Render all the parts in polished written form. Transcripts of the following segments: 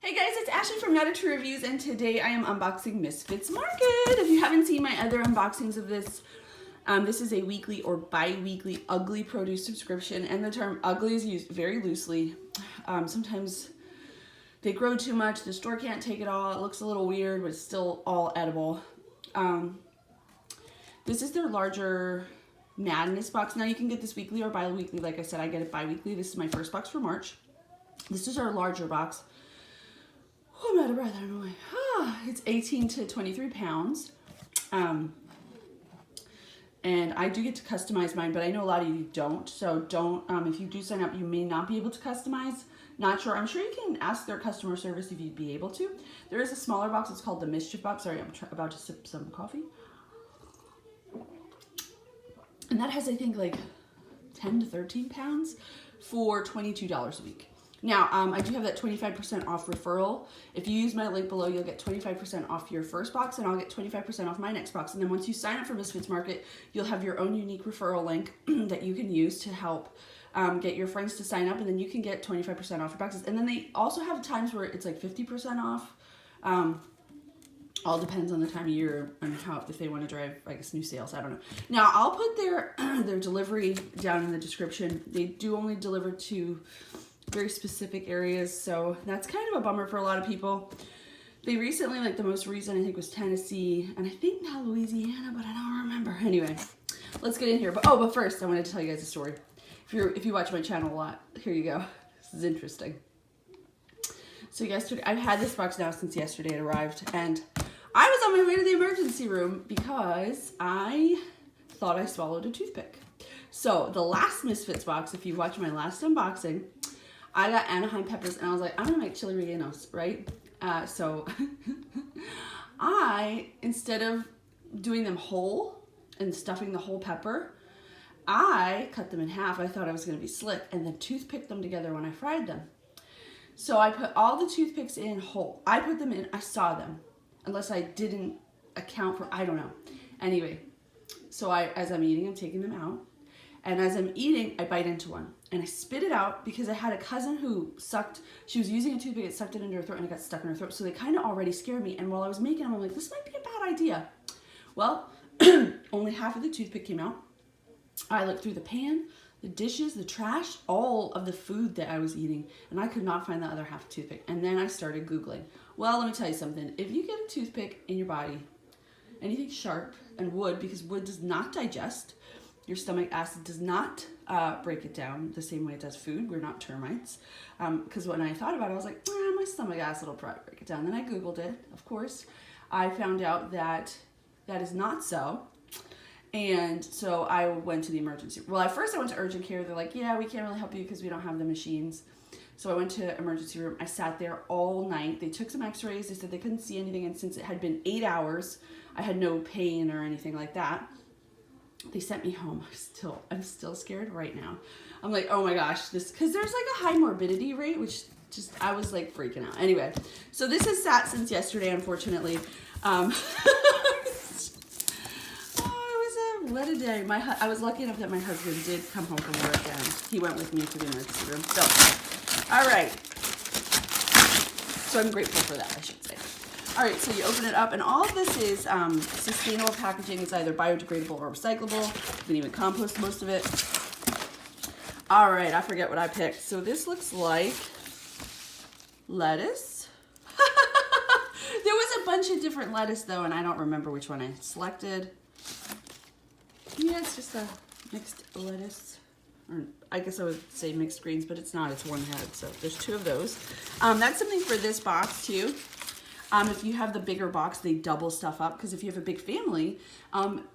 Hey guys, it's Ashley from Not a True Reviews, and today I am unboxing Misfits Market. If you haven't seen my other unboxings of this, this is a weekly or bi-weekly ugly produce subscription, and the term ugly is used very loosely. Sometimes they grow too much, the store can't take it all, it looks a little weird, but it's still all edible. This is their larger Madness box. Now you can get this weekly or bi-weekly. Like I said, I get it bi-weekly. This is my first box for March. This is our larger box. Oh, I'm out of breath, I don't know why. It's 18 to 23 pounds. And I do get to customize mine, but I know a lot of you don't. So don't, if you do sign up, you may not be able to customize. Not sure. I'm sure you can ask their customer service if you'd be able to. There is a smaller box. It's called the Mischief Box. Sorry, I'm about to sip some coffee. And that has, I think, like 10 to 13 pounds for $22 a week. Now, I do have that 25% off referral. If you use my link below, you'll get 25% off your first box, and I'll get 25% off my next box. And then once you sign up for Misfits Market, you'll have your own unique referral link that you can use to help get your friends to sign up, and then you can get 25% off your boxes. And then they also have times where it's like 50% off. All depends on the time of year and how, if they want to drive, I guess, new sales. I don't know. Now, I'll put their delivery down in the description. They do only deliver to very specific areas, so that's kind of a bummer for a lot of people. They recently, like the most recent, I think, was Tennessee, and I think now Louisiana, but I don't remember. Anyway, let's get in here. But first, I wanted to tell you guys a story. If you watch my channel a lot, here you go. This is interesting. So yesterday, I've had this box now since yesterday it arrived, and I was on my way to the emergency room because I thought I swallowed a toothpick. So the last Misfits box, if you watch my last unboxing, I got Anaheim peppers, and I was like, I'm gonna make chili rellenos, right? So instead of doing them whole and stuffing the whole pepper, I cut them in half. I thought I was gonna be slick, and then toothpicked them together when I fried them. So I put all the toothpicks in whole. I put them in, I saw them, unless I didn't account for, I don't know. Anyway, so as I'm eating, I'm taking them out. And as I'm eating, I bite into one. And I spit it out because I had a cousin who she was using a toothpick, it sucked it into her throat, and it got stuck in her throat. So they kind of already scared me. And while I was making them, I'm like, this might be a bad idea. Well, only half of the toothpick came out. I looked through the pan, the dishes, the trash, all of the food that I was eating, and I could not find the other half of the toothpick. And then I started Googling. Well, let me tell you something. If you get a toothpick in your body, anything sharp, and wood, because wood does not digest, your stomach acid does not break it down the same way it does food. We're not termites. Because when I thought about it, I was like, my stomach acid will probably break it down. Then I Googled it, of course. I found out that that is not so. And so I went to the emergency. Well, at first I went to urgent care. They're like, yeah, we can't really help you because we don't have the machines. So I went to emergency room. I sat there all night. They took some x-rays. They said they couldn't see anything. And since it had been 8 hours, I had no pain or anything like that. They sent me home. I'm still scared right now. I'm like, oh my gosh, because there's like a high morbidity rate, which I was like freaking out. Anyway, so this has sat since yesterday, unfortunately. What a day. I was lucky enough that my husband did come home from work, and he went with me to the emergency room. So, all right. So I'm grateful for that, I should say. All right, so you open it up, and all of this is sustainable packaging. It's either biodegradable or recyclable. You can even compost most of it. All right, I forget what I picked. So this looks like lettuce. There was a bunch of different lettuce, though, and I don't remember which one I selected. Yeah, it's just a mixed lettuce. Or I guess I would say mixed greens, but it's not. It's one head, so there's 2 of those. That's something for this box, too. If you have the bigger box, they double stuff up, because if you have a big family,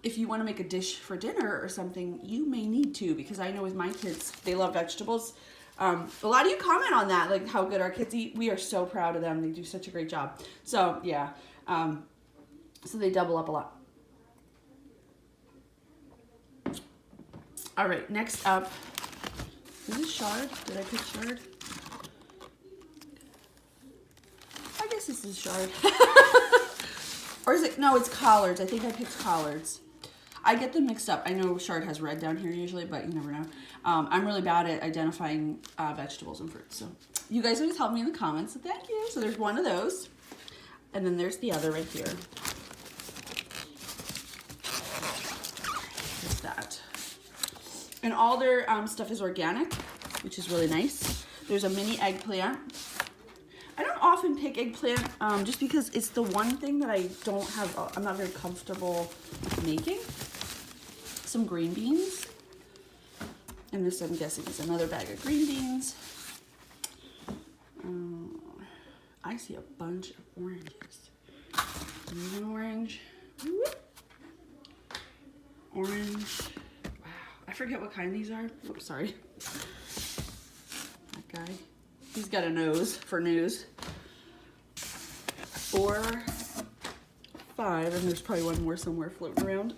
if you want to make a dish for dinner or something, you may need to, because I know with my kids, they love vegetables. A lot of you comment on that, like how good our kids eat. We are so proud of them. They do such a great job. So, yeah. So they double up a lot. All right, next up, is this chard? Did I pick chard? I guess this is chard. Or is it, no, it's collards. I think I picked collards. I get them mixed up. I know chard has red down here usually, but you never know. I'm really bad at identifying vegetables and fruits, so You guys always help me in the comments, so thank you. So there's one of those. And then there's the other right here. There's that. And all their stuff is organic, which is really nice. There's a mini eggplant. I don't often pick eggplant just because it's the one thing that I don't have, I'm not very comfortable making. Some green beans. And this, I'm guessing, is another bag of green beans. I see a bunch of oranges. There's an orange. Orange. Wow. I forget what kind these are. Oops, sorry. That guy. He's got a nose for news. 4, 5, and there's probably one more somewhere floating around.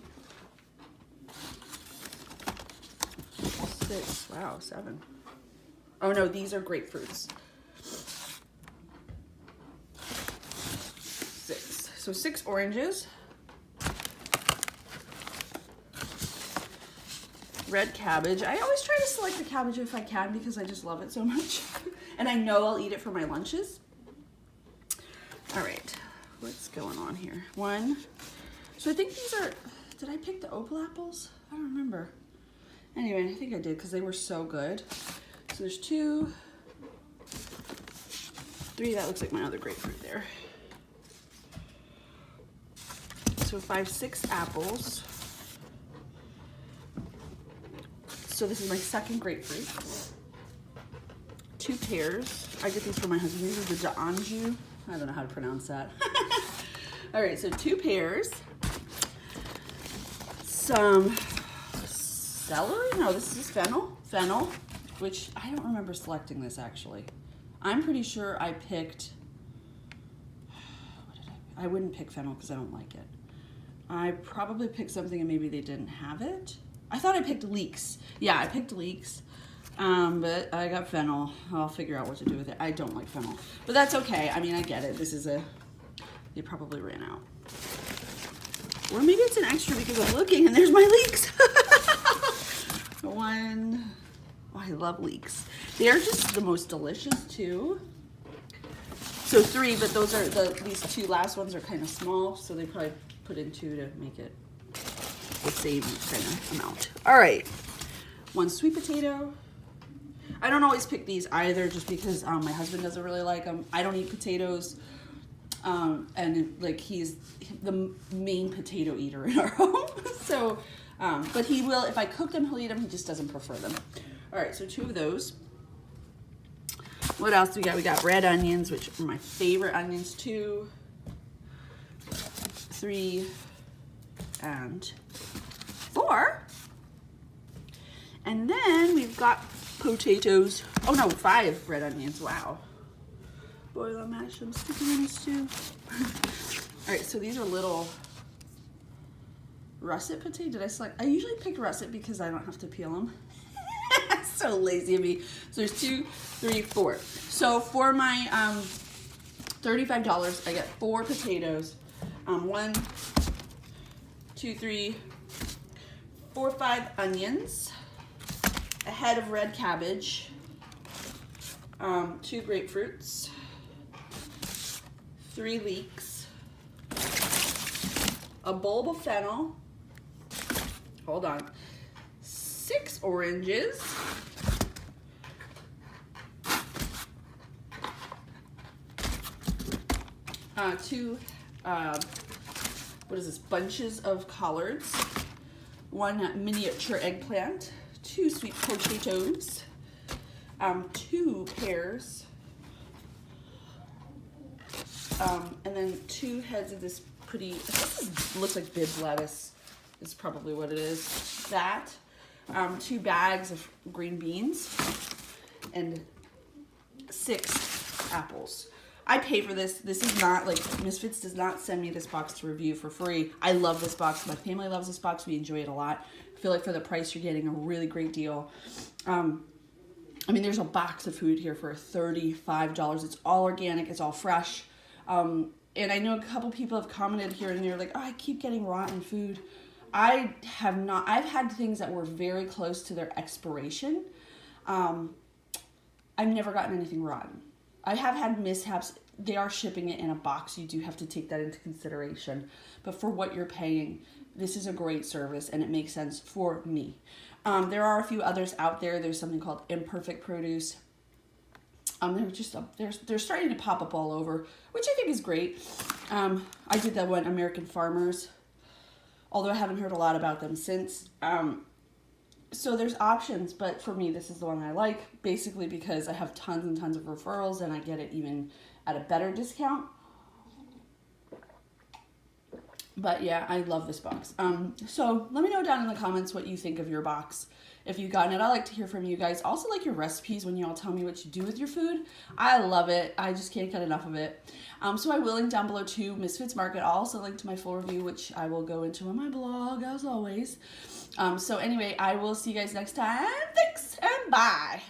6. Wow, 7. Oh no, these are grapefruits. 6. So 6 oranges. Red cabbage. I always try to select the cabbage if I can because I just love it so much. And I know I'll eat it for my lunches. All right, what's going on here? 1. So I think these are, did I pick the opal apples? I don't remember. Anyway, I think I did because they were so good. So there's 2, 3, that looks like my other grapefruit there. So 5, 6 apples. So this is my second grapefruit. 2 pears. I get these for my husband. These are the d'Anjou. I don't know how to pronounce that. All right, so 2 pears. Some celery? No, this is fennel. Fennel, which I don't remember selecting this actually. I'm pretty sure I picked, what did I wouldn't pick fennel because I don't like it. I probably picked something and maybe they didn't have it. I thought I picked leeks. Yeah, I picked leeks, but I got fennel. I'll figure out what to do with it. I don't like fennel, but that's okay. I mean, I get it. This is they probably ran out. Or maybe it's an extra because I'm looking and there's my leeks. 1, oh, I love leeks. They are just the most delicious too. So 3, but those are, these 2 last ones are kind of small, so they probably put in 2 to make it the same kind of amount. All right, 1 sweet potato. I don't always pick these either just because my husband doesn't really like them. I don't eat potatoes. And like he's the main potato eater in our home. So, but he will, if I cook them, he'll eat them. He just doesn't prefer them. All right, so 2 of those. What else do we got? We got red onions, which are my favorite onions. 2, 3, and 4. And then we've got potatoes. Oh no, 5 red onions. Wow. Boil and mash them, stick them in a stew. All right, so these are little russet potato. Did I select? I usually pick russet because I don't have to peel them. So lazy of me. So there's 2, 3, 4. So for my $35, I get 4 potatoes. 1, 2, 3, 4, 5 onions, a head of red cabbage, 2 grapefruits, 3 leeks, a bulb of fennel, hold on, 6 oranges, 2 what is this, bunches of collards, 1 miniature eggplant, 2 sweet potatoes, 2 pears, and then 2 heads of this pretty, this looks like Bibbs lettuce, is probably what it is. That, 2 bags of green beans, and 6 apples. I pay for this. This is not like, Misfits does not send me this box to review for free. I love this box. My family loves this box. We enjoy it a lot. I feel like for the price, you're getting a really great deal. I mean, there's a box of food here for $35. It's all organic. It's all fresh. And I know a couple people have commented here and they're like, oh, I keep getting rotten food. I have not. I've had things that were very close to their expiration. I've never gotten anything rotten. I have had mishaps. They are shipping it in a box. You do have to take that into consideration. But for what you're paying, this is a great service and it makes sense for me. There are a few others out there. There's something called Imperfect Produce. They're starting to pop up all over, which I think is great. I did that one, American Farmers, although I haven't heard a lot about them since. So there's options, but for me, this is the one I like, basically because I have tons and tons of referrals and I get it even at a better discount. But yeah, I love this box. So let me know down in the comments what you think of your box. If you've gotten it, I like to hear from you guys. Also like your recipes when you all tell me what you do with your food. I love it. I just can't get enough of it. So I will link down below to Misfits Market. I'll also link to my full review, which I will go into on my blog as always. So anyway, I will see you guys next time. Thanks and bye.